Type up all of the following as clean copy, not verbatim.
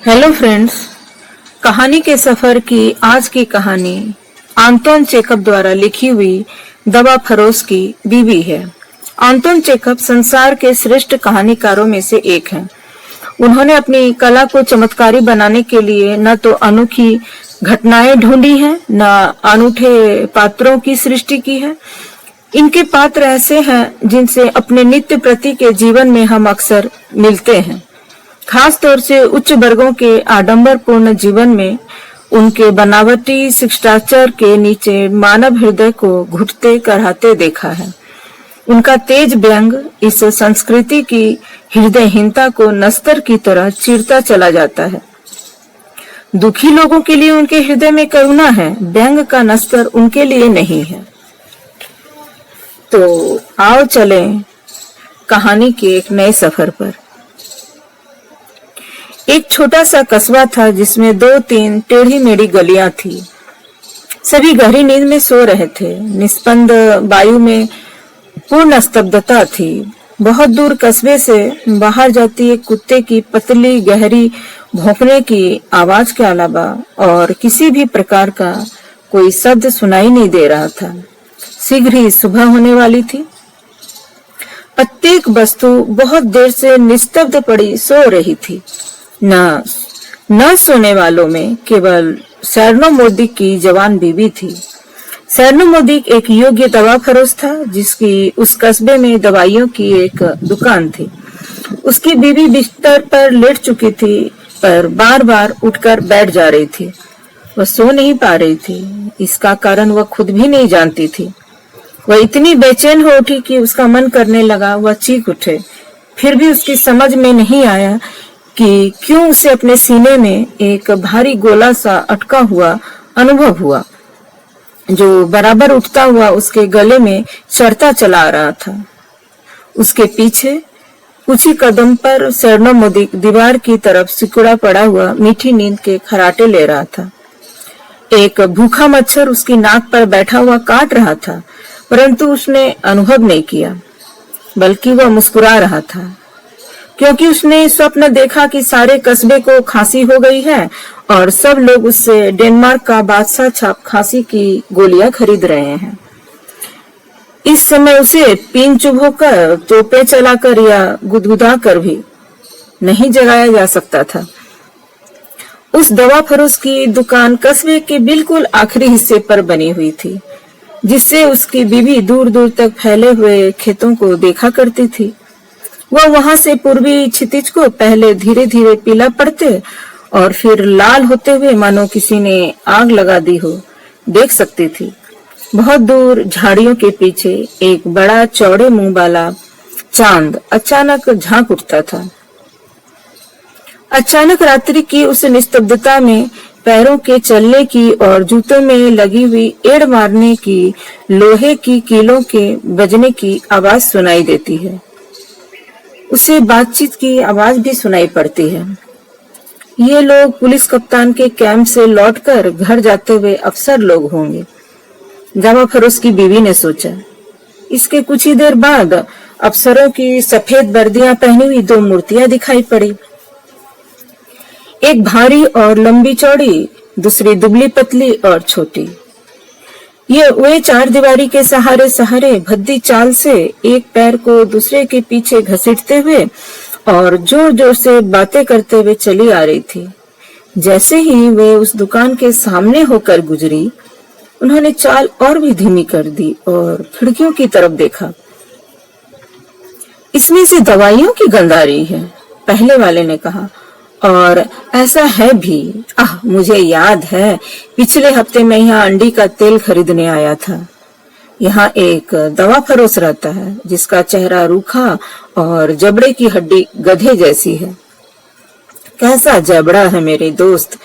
Hello friends, कहानी के सफर की आज की कहानी आंतोन चेकअप द्वारा लिखी हुई दवा फरोश की बीवी है। आंतोन चेकअप संसार के श्रेष्ठ कहानीकारों में से एक हैं। उन्होंने अपनी कला को चमत्कारी बनाने के लिए न तो अनोखी घटनाएं ढूंढी हैं, न अनूठे पात्रों की सृष्टि की है। इनके पात्र ऐसे हैं जिनसे अपने नित्य प्रति के जीवन में हम अक्सर मिलते हैं। खास तौर से उच्च वर्गों के आडंबरपूर्ण जीवन में उनके बनावटी शिष्टाचार के नीचे मानव हृदय को घुटते कराहते देखा है। उनका तेज व्यंग इस संस्कृति की हृदयहीनता को नस्तर की तरह चीरता चला जाता है। दुखी लोगों के लिए उनके हृदय में करुणा है, व्यंग का नस्तर उनके लिए नहीं है। तो आओ चलें कहानी के एक नए सफर पर। एक छोटा सा कस्बा था जिसमें 2-3 टेढ़ी मेढ़ी गलियां थी। सभी गहरी नींद में सो रहे थे। निस्पंद वायु में पूर्ण स्तब्धता थी। बहुत दूर कस्बे से बाहर जाती एक कुत्ते की पतली गहरी भौंकने की आवाज के अलावा और किसी भी प्रकार का कोई शब्द सुनाई नहीं दे रहा था। शीघ्र ही सुबह होने वाली थी। प्रत्येक वस्तु बहुत देर से निस्तब्ध पड़ी सो रही थी। न सोने वालों में केवल सैरनो मोदी की जवान बीवी थी। सैरनो मोदी एक योग्य दवा फरोश था जिसकी उस कस्बे में दवाइयों की एक दुकान थी। उसकी बीवी बिस्तर पर लेट चुकी थी, पर बार बार उठकर बैठ जा रही थी। वह सो नहीं पा रही थी। इसका कारण वह खुद भी नहीं जानती थी। वह इतनी बेचैन हो उठी कि उसका मन करने लगा वह चीख उठे। फिर भी उसकी समझ में नहीं आया कि क्यों उसे अपने सीने में एक भारी गोला सा अटका हुआ अनुभव हुआ, जो बराबर उठता हुआ उसके गले में चढ़ता चला आ रहा था। उसके पीछे कुछ ही कदम पर सैरनो मोदी दीवार की तरफ सिकुड़ा पड़ा हुआ मीठी नींद के खराटे ले रहा था। एक भूखा मच्छर उसकी नाक पर बैठा हुआ काट रहा था, परंतु उसने अनुभव नहीं किया, बल्कि वह मुस्कुरा रहा था, क्योंकि उसने स्वप्न देखा कि सारे कस्बे को खांसी हो गई है और सब लोग उससे डेनमार्क का बादशाह छाप खांसी की गोलियां खरीद रहे हैं। इस समय उसे पीन चुभ होकर, तोपे चलाकर या गुदगुदा कर भी नहीं जगाया जा सकता था। उस दवा फरोश की दुकान कस्बे के बिल्कुल आखिरी हिस्से पर बनी हुई थी, जिससे उसकी बीवी दूर दूर तक फैले हुए खेतों को देखा करती थी। वह वहां से पूर्वी क्षितिज को पहले धीरे धीरे पीला पड़ते और फिर लाल होते हुए मानो किसी ने आग लगा दी हो देख सकती थी। बहुत दूर झाड़ियों के पीछे एक बड़ा चौड़े मुंह वाला चांद अचानक झांक उठता था। अचानक रात्रि की उस निस्तब्धता में पैरों के चलने की और जूतों में लगी हुई एड़ मारने की लोहे की कीलों के बजने की आवाज सुनाई देती है। उसे बातचीत की आवाज भी सुनाई पड़ती है। ये लोग पुलिस कप्तान के कैंप से लौटकर घर जाते हुए अफसर लोग होंगे, दवा फरोश की बीवी ने सोचा। इसके कुछ ही देर बाद अफसरों की सफेद वर्दियां पहनी हुई 2 मूर्तियां दिखाई पड़ी। एक भारी और लंबी चौड़ी, दूसरी दुबली पतली और छोटी। ये वे 4 दीवारी के सहारे सहारे भद्दी चाल से एक पैर को दूसरे के पीछे घसीटते हुए और जोर जोर से बातें करते हुए चली आ रही थी। जैसे ही वे उस दुकान के सामने होकर गुजरी, उन्होंने चाल और भी धीमी कर दी और खिड़कियों की तरफ देखा। इसमें से दवाइयों की गंध आ रही है, पहले वाले ने कहा। और ऐसा है भी। मुझे याद है, पिछले हफ्ते मैं यहाँ अंडी का तेल खरीदने आया था। यहाँ एक दवा फरोश रहता है जिसका चेहरा रूखा और जबड़े की हड्डी गधे जैसी है। कैसा जबड़ा है मेरे दोस्त।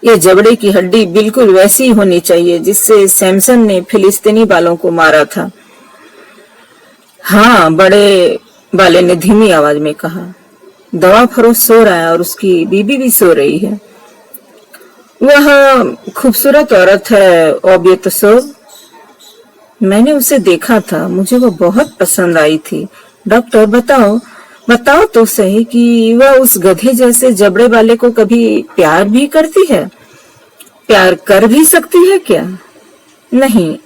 ये जबड़े की हड्डी बिल्कुल वैसी होनी चाहिए जिससे सैमसन ने फिलिस्तीनी बालों को मारा था। हाँ, बड़े वाले ने धीमी आवाज में कहा। दवा फरोश सो रहा है और उसकी बीबी भी सो रही है। वह खूबसूरत औरत है, ओबियत सो। मैंने उसे देखा था, मुझे वो बहुत पसंद आई थी। डॉक्टर बताओ, बताओ तो सही कि वह उस गधे जैसे जबड़े वाले को कभी प्यार भी करती है? प्यार कर भी सकती है क्या? नहीं,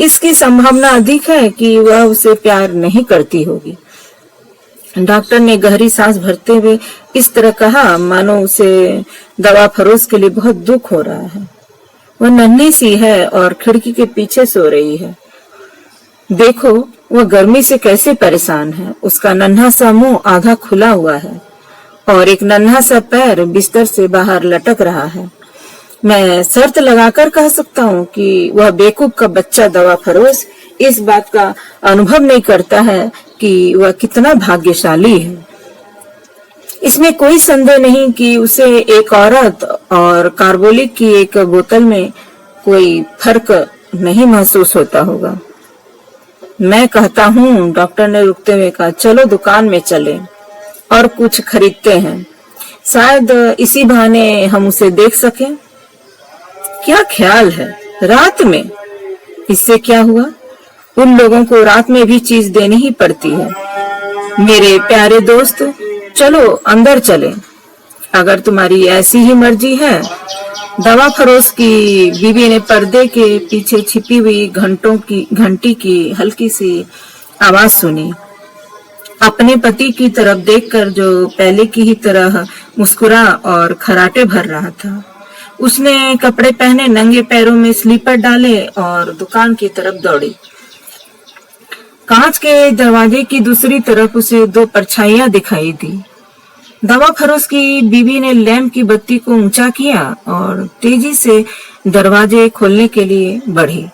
इसकी संभावना अधिक है कि वह उसे प्यार नहीं करती होगी। डॉक्टर ने गहरी सांस भरते हुए इस तरह कहा मानो उसे दवा फरोश के लिए बहुत दुख हो रहा है। वह नन्ही सी है और खिड़की के पीछे सो रही है। देखो वह गर्मी से कैसे परेशान है। उसका नन्हा सा मुंह आधा खुला हुआ है और एक नन्हा सा पैर बिस्तर से बाहर लटक रहा है। मैं शर्त लगाकर कह सकता हूँ कि वह बेवकूफ का बच्चा दवा फरोश इस बात का अनुभव नहीं करता है कि वह कितना भाग्यशाली है। इसमें कोई संदेह नहीं कि उसे एक औरत और कार्बोलिक की एक बोतल में कोई फर्क नहीं महसूस होता होगा। मैं कहता हूँ, डॉक्टर ने रुकते हुए कहा, चलो दुकान में चले और कुछ खरीदते हैं। शायद इसी बहाने हम उसे देख सकें। क्या ख्याल है? रात में? इससे क्या हुआ? उन लोगों को रात में भी चीज देनी ही पड़ती है। मेरे प्यारे दोस्त, चलो अंदर चले। अगर तुम्हारी ऐसी ही मर्जी है। दवा फरोश की बीवी ने पर्दे के पीछे छिपी हुई घंटी की हल्की सी आवाज सुनी। अपने पति की तरफ देखकर जो पहले की ही तरह मुस्कुरा और खराटे भर रहा था। उसने कपड़े पहने नंगे पैरों में स्लीपर डाले और दुकान की तरफ दौड़ी। कांच के दरवाजे की दूसरी तरफ उसे दो परछाइयां दिखाई दी। दवा फरोश की बीवी ने लैंप की बत्ती को ऊंचा किया और तेजी से दरवाजे खोलने के लिए बढ़ी।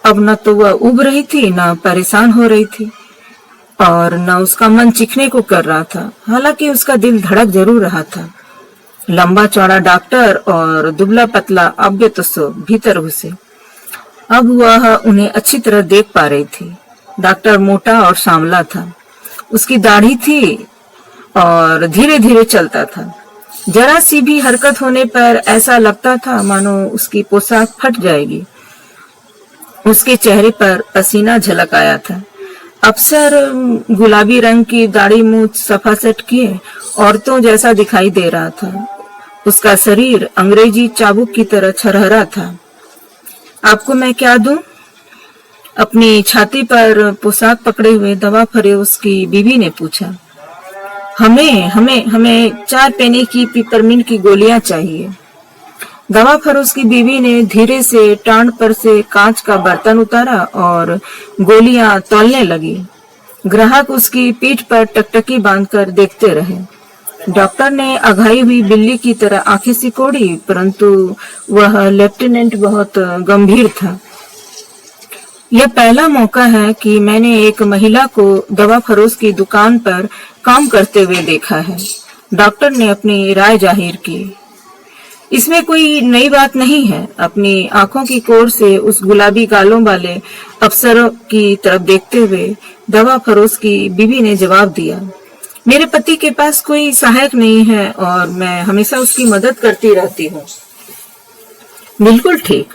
अब न तो वह उब रही थी, न परेशान हो रही थी और न उसका मन चीखने को कर रहा था। हालांकि उसका दिल धड़क जरूर रहा था। लंबा चौड़ा डॉक्टर और दुबला पतला अव्यतसो भीतर घुसे। अब वह उन्हें अच्छी तरह देख पा रही थी। डॉक्टर मोटा और सांवला था। उसकी दाढ़ी थी और धीरे धीरे चलता था। जरा सी भी हरकत होने पर ऐसा लगता था मानो उसकी पोशाक फट जाएगी। उसके चेहरे पर पसीना झलक आया था। अफसर गुलाबी रंग की दाढ़ी मूछ सफा सेट किए औरतों जैसा दिखाई दे रहा था। उसका शरीर अंग्रेजी चाबुक की तरह छरहरा था। आपको मैं क्या दूं? अपनी छाती पर पोशाक पकड़े हुए दवा फरोश की बीवी ने पूछा। हमें 4 पेनी की पिपरमिंट की गोलियां चाहिए। दवा फरोश की बीवी ने धीरे से टांड पर से कांच का बर्तन उतारा और गोलियां तौलने लगी। ग्राहक उसकी पीठ पर टकटकी बांधकर देखते रहे। डॉक्टर ने अघाई हुई बिल्ली की तरह आंखें सिकोड़ी, परंतु वह लेफ्टिनेंट बहुत गंभीर था। यह पहला मौका है कि मैंने एक महिला को दवा फरोश की दुकान पर काम करते हुए देखा है। डॉक्टर ने अपनी राय जाहिर की। इसमें कोई नई बात नहीं है। अपनी आंखों की कोर से उस गुलाबी गालों वाले अफसरों की तरफ देखते हुए दवा फरोश की बीवी ने जवाब दिया। मेरे पति के पास कोई सहायक नहीं है और मैं हमेशा उसकी मदद करती रहती हूँ। बिल्कुल ठीक।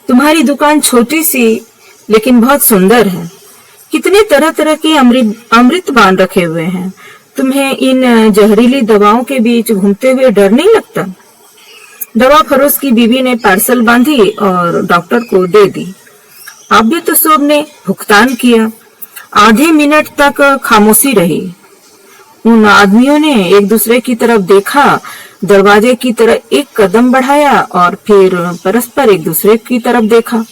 तुम्हारी दुकान छोटी सी लेकिन बहुत सुंदर है। कितने तरह तरह के अमृत बांध रखे हुए हैं। तुम्हें इन जहरीली दवाओं के बीच घूमते हुए डर नहीं लगता? दवा फरोश की बीवी ने पार्सल बांधी और डॉक्टर को दे दी। अव्यतसो ने भुगतान किया। आधे मिनट तक खामोशी रही। उन आदमियों ने एक दूसरे की तरफ देखा, दरवाजे की तरफ एक कदम बढ़ाया और फिर परस्पर एक दूसरे की तरफ देखा।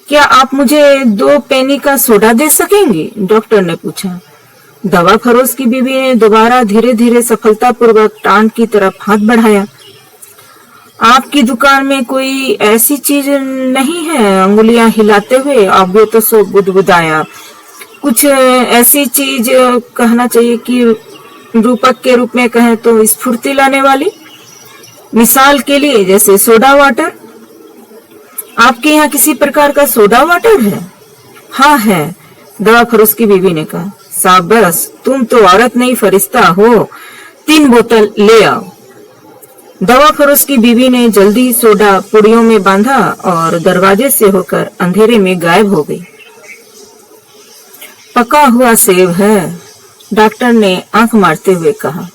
क्या आप मुझे 2 पेनी का सोडा दे सकेंगे? डॉक्टर ने पूछा। दवा फरोश की बीवी ने दोबारा धीरे धीरे सफलतापूर्वक टांग की तरफ हाथ बढ़ाया। आपकी दुकान में कोई ऐसी चीज नहीं है? अंगुलियां हिलाते हुए अव्यतसो बुदबुदाया। कुछ ऐसी चीज कहना चाहिए कि रूपक के रूप में कहें तो स्फूर्ति लाने वाली। मिसाल के लिए जैसे सोडा वाटर। आपके यहाँ किसी प्रकार का सोडा वाटर है? हाँ है, दवा फरोश की बीवी ने कहा। शाबाश, तुम तो औरत नहीं फरिश्ता हो। 3 बोतल ले आओ। दवा फरोश की बीवी ने जल्दी सोडा पुड़ियों में बांधा और दरवाजे से होकर अंधेरे में गायब हो गई। पका हुआ सेब है, डॉक्टर ने आंख मारते हुए कहा,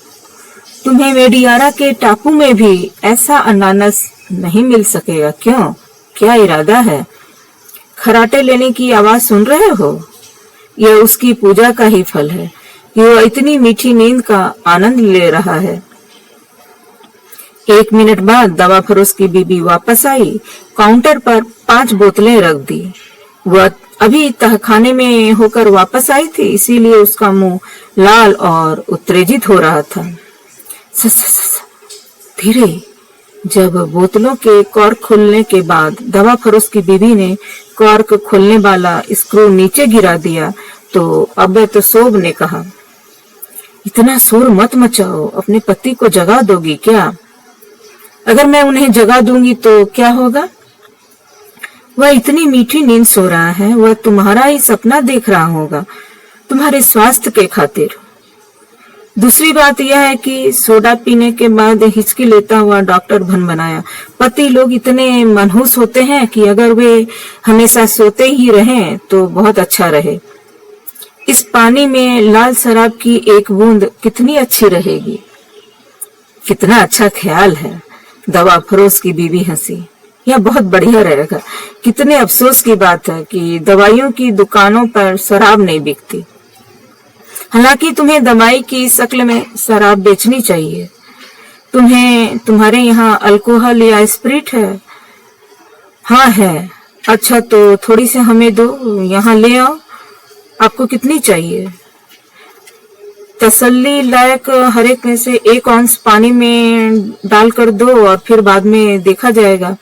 तुम्हें मेडियारा के टापू में भी ऐसा अनानास नहीं मिल सकेगा। क्यों, क्या इरादा है? खराटे लेने की आवाज सुन रहे हो? यह उसकी पूजा का ही फल है। वह इतनी मीठी नींद का आनंद ले रहा है। 1 मिनट बाद दवा फरोश की बीबी वापस आई। काउंटर पर 5 बोतलें रख दी। वह अभी तहखाने में होकर वापस आई थी, इसीलिए उसका मुंह लाल और उत्तेजित हो रहा था। धीरे। जब बोतलों के कॉर्क खोलने के बाद दवा फरोश की बीबी ने कॉर्क खोलने वाला स्क्रू नीचे गिरा दिया तो अब्यतसोब ने कहा, इतना शोर मत मचाओ, अपने पति को जगा दोगी क्या? अगर मैं उन्हें जगा दूंगी तो क्या होगा? वह इतनी मीठी नींद सो रहा है, वह तुम्हारा ही सपना देख रहा होगा, तुम्हारे स्वास्थ्य के खातिर। दूसरी बात यह है कि सोडा पीने के बाद हिचकी लेता हुआ डॉक्टर भन बनाया, पति लोग इतने मनहूस होते हैं कि अगर वे हमेशा सोते ही रहें तो बहुत अच्छा रहे। इस पानी में लाल शराब की एक बूंद कितनी अच्छी रहेगी। कितना अच्छा ख्याल है। दवा फरोश की बीबी हंसी। यह बहुत बढ़िया रहेगा। कितने अफसोस की बात है कि दवाइयों की दुकानों पर शराब नहीं बिकती। हालांकि तुम्हें दवाई की शक्ल में शराब बेचनी चाहिए। तुम्हारे यहाँ अल्कोहल या स्पिरिट है? हाँ है। अच्छा तो थोड़ी सी हमें दो, यहाँ ले आओ। आपको कितनी चाहिए? तसल्ली लायक हर एक में से 1 औंस पानी में डालकर दो और फिर बाद में देखा जाएगा।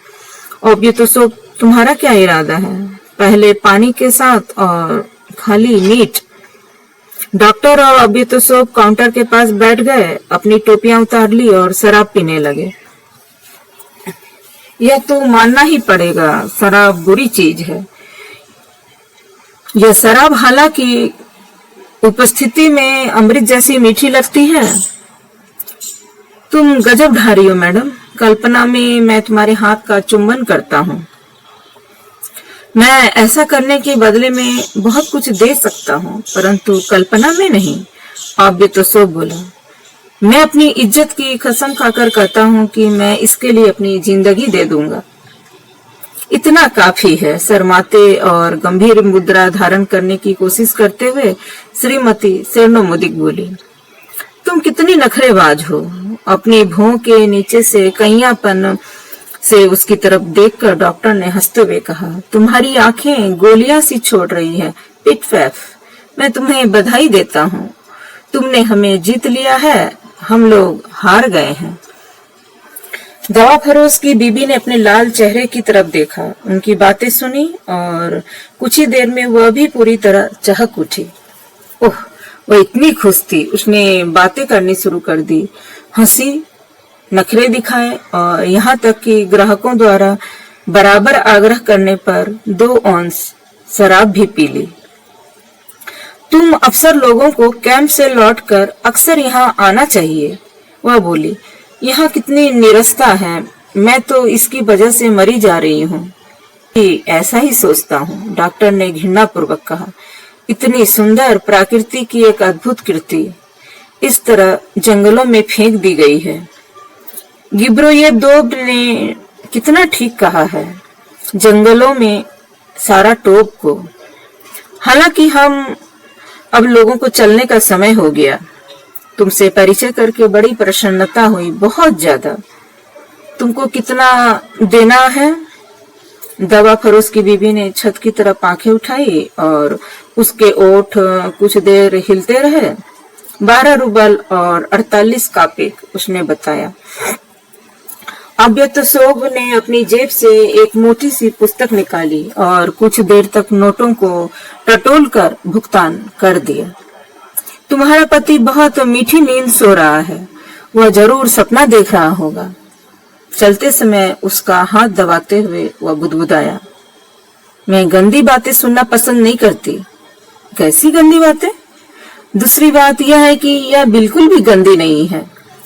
अब ये तो सब तुम्हारा क्या इरादा है? पहले पानी के साथ और खाली मीठ। डॉक्टर और अभी तो सब काउंटर के पास बैठ गए, अपनी टोपियां उतार ली और शराब पीने लगे। यह तो मानना ही पड़ेगा, शराब बुरी चीज है। यह शराब हालांकि उपस्थिति में अमृत जैसी मीठी लगती है। तुम गजब ढारी हो मैडम। कल्पना में मैं तुम्हारे हाथ का चुंबन करता हूँ। मैं ऐसा करने के बदले में बहुत कुछ दे सकता हूँ, परंतु कल्पना में नहीं। आप भी तो सो बोला। मैं अपनी इज्जत की कसम खाकर कहता हूँ कि मैं इसके लिए अपनी जिंदगी दे दूंगा। इतना काफी है। शर्माते और गंभीर मुद्रा धारण करने की कोशिश करते हुए श्रीमती सेर्नोमोदिक बोली, तुम कितनी नखरेबाज हो। अपनी भौं के नीचे से कहियापन से उसकी तरफ देखकर डॉक्टर ने हंसते हुए कहा, तुम्हारी आंखें गोलियां सी छोड़ रही हैं। पिटफैफ, मैं तुम्हें बधाई देता हूँ। तुमने हमें जीत लिया है, हम लोग हार गए हैं। दवा फरोश की बीबी ने अपने लाल चेहरे की तरफ देखा, उनकी बातें सुनी और कुछ ही देर में वह भी पूरी तरह चहक उठी। ओह, वह इतनी खुश थी, उसने बातें करनी शुरू कर दी, हंसी, नखरे दिखाए और यहाँ तक कि ग्राहकों द्वारा बराबर आग्रह करने पर 2 औंस शराब भी पी ली। तुम अफसर लोगों को कैंप से लौटकर अक्सर यहाँ आना चाहिए, वह बोली। यहाँ कितनी निरस्ता है, मैं तो इसकी वजह से मरी जा रही हूँ। ऐसा ही सोचता हूँ, डॉक्टर ने घृणापूर्वक कहा। इतनी सुंदर प्रकृति की एक अद्भुत कृति इस तरह जंगलों में फेंक दी गई है। गिब्रोयेव ने कितना ठीक कहा है, जंगलों में सारा टोप को। हालांकि हम अब लोगों को चलने का समय हो गया। तुमसे परिचय करके बड़ी प्रसन्नता हुई, बहुत ज्यादा। तुमको कितना देना है? दवा फरोश की बीबी ने छत की तरफ आंखें उठाई और उसके ओठ कुछ देर हिलते रहे। 12 रूबल और 48 कापिक, उसने बताया। अब्यतसोब ने अपनी जेब से एक मोटी सी पुस्तक निकाली और कुछ देर तक नोटों को टटोल कर भुगतान कर दिया। तुम्हारा पति बहुत मीठी नींद सो रहा है, वह जरूर सपना देख रहा होगा। चलते समय उसका हाथ दबाते हुए वह बुदबुदाया, मैं गंदी बातें सुनना पसंद नहीं करती। कैसी गंदी बातें? दूसरी बात यह है कि यह बिल्कुल भी गंदी नहीं है।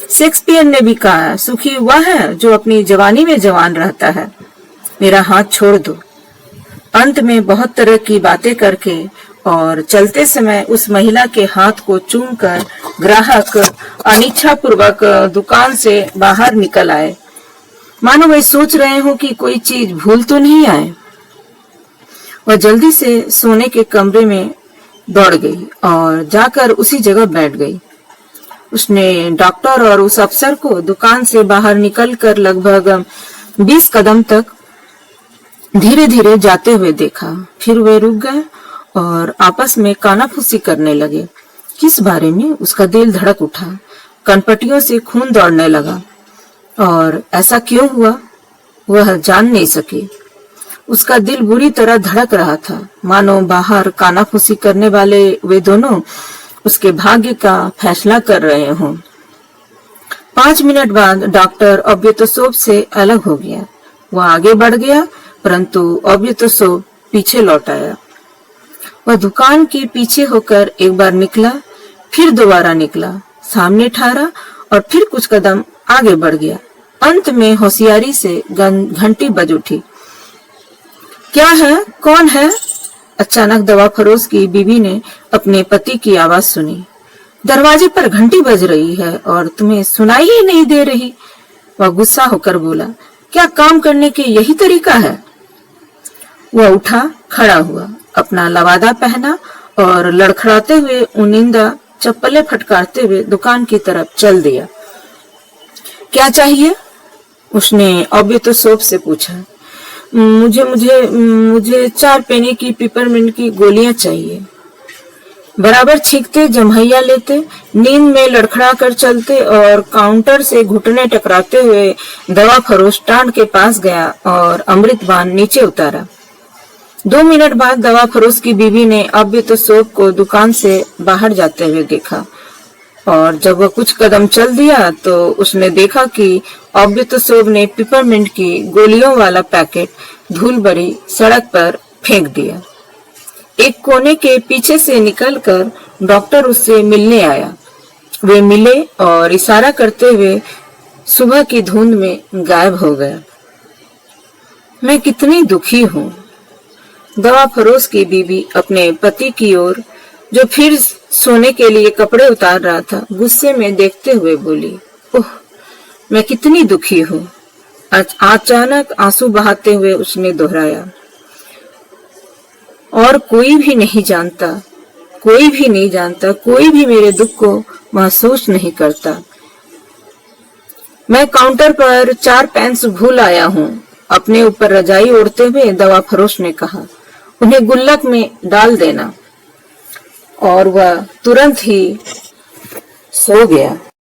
शेक्सपियर ने भी कहा, सुखी वह है जो अपनी जवानी में जवान रहता है। मेरा हाथ छोड़ दो। अंत में बहुत तरह की बातें करके और चलते समय उस महिला के हाथ को चूमकर ग्राहक अनिच्छा पूर्वक दुकान से बाहर निकल आए, मानो वे सोच रहे हो कि कोई चीज भूल तो नहीं आए। वह जल्दी से सोने के कमरे में दौड़ गई और जाकर उसी जगह बैठ गई। उसने डॉक्टर और उस अफसर को दुकान से बाहर निकलकर लगभग 20 कदम तक धीरे धीरे जाते हुए देखा। फिर वे रुक गए और आपस में कानाफूसी करने लगे। किस बारे में? उसका दिल धड़क उठा, कनपटियों से खून दौड़ने लगा। और ऐसा क्यों हुआ वह जान नहीं सकी। उसका दिल बुरी तरह धड़क रहा था, मानो बाहर कानाफूसी करने वाले वे दोनों उसके भाग्य का फैसला कर रहे हों। 5 मिनट बाद डॉक्टर ओब्यतोसोव से अलग हो गया। वह आगे बढ़ गया, परंतु ओब्यतोसोव पीछे लौट आया। वह दुकान के पीछे होकर एक बार निकला, फिर दोबारा निकला, सामने ठहरा और फिर कुछ कदम आगे बढ़ गया। अंत में होशियारी से घंटी बज उठी। क्या है? कौन है? अचानक दवा फरोश की बीवी ने अपने पति की आवाज सुनी। दरवाजे पर घंटी बज रही है और तुम्हें सुनाई ही नहीं दे रही। वह गुस्सा होकर बोला, क्या काम करने के यही तरीका है? वह उठा, खड़ा हुआ, अपना लवादा पहना और लड़खड़ाते हुए उनिंदा चप्पलें फटकारते हुए दुकान की तरफ चल दिया। क्या चाहिए? उसने ओब्यतोसोव से पूछा। मुझे 4 पेनी की पिपरमिंट की गोलियां चाहिए। बराबर छींकते, जम्हैया लेते, नींद में लड़खड़ा कर चलते और काउंटर से घुटने टकराते हुए दवा फरोश टांड के पास गया और अमृतबान नीचे उतारा। 2 मिनट बाद दवा फरोश की बीवी ने ओब्यतोसोव को दुकान से बाहर जाते हुए देखा और जब वह कुछ कदम चल दिया तो उसने देखा कि ओब्यतोसोव ने पिपरमिंट की गोलियों वाला पैकेट धूल भरी सड़क पर फेंक दिया। एक कोने के पीछे से निकलकर डॉक्टर उससे मिलने आया। वे मिले और इशारा करते हुए सुबह की धुंध में गायब हो गया। मैं कितनी दुखी हूँ। दवा फरोश की बीवी अपने पति की ओर, जो फिर सोने के लिए कपड़े उतार रहा था, गुस्से में देखते हुए बोली, ओह, मैं कितनी दुखी हूँ। अचानक आंसू बहाते हुए उसने दोहराया, और कोई भी नहीं जानता, कोई भी मेरे दुख को महसूस नहीं करता। मैं काउंटर पर 4 पेंस भूल आया हूँ। अपने ऊपर रजाई ओढ़ते हुए दवा फरोश ने कहा, उन्हें गुल्लक में डाल देना। और वह तुरंत ही सो गया।